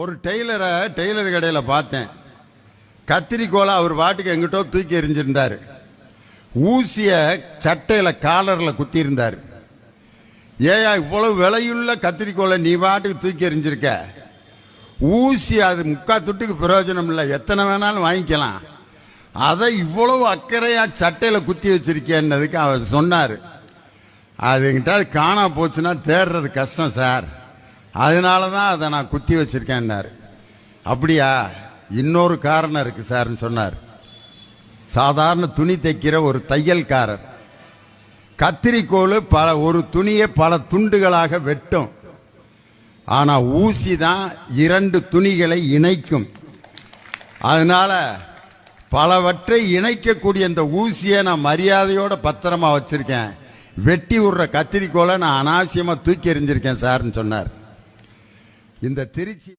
ஒரு டெய்லர் கடையில் பார்த்தேன். கத்திரிக்கோலை அவர் பாட்டுக்கு எங்கிட்டோ தூக்கி எறிஞ்சிருந்தாரு. ஊசிய சட்டையில காலர்ல குத்தி இருந்தாரு. ஏயா இவ்வளவு விலையுள்ள கத்திரிக்கோலை நீ பாட்டுக்கு தூக்கி எறிஞ்சிருக்க? ஊசி அது முக்கா துட்டுக்கு பிரயோஜனம் இல்லை, எத்தனை வேணாலும் வாங்கிக்கலாம். அதை இவ்வளவு அக்கறையா சட்டையில குத்தி வச்சிருக்கேன்னதுக்கு அவர் சொன்னாரு, அது என்கிட்ட காணா போச்சுன்னா தேடுறது கஷ்டம் சார், அதனாலதான் அதை நான் குத்தி வச்சிருக்கேன்னாரு. அப்படியா? இன்னொரு காரணம் இருக்கு சார்ன்னு சொன்னார். சாதாரண துணி தைக்கிற ஒரு தையல்காரர் கத்திரிக்கோள் ஒரு துணியை பல துண்டுகளாக வெட்டும். ஆனா ஊசி தான் இரண்டு துணிகளை இணைக்கும். அதனால பலவற்றை இணைக்கக்கூடிய இந்த ஊசியை நான் மரியாதையோட பத்திரமா வச்சிருக்கேன். வெட்டி விடுற கத்திரிக்கோளை நான் அனாவசியமா தூக்கி எறிஞ்சிருக்கேன் சார்ன்னு சொன்னார். இந்த திருச்சி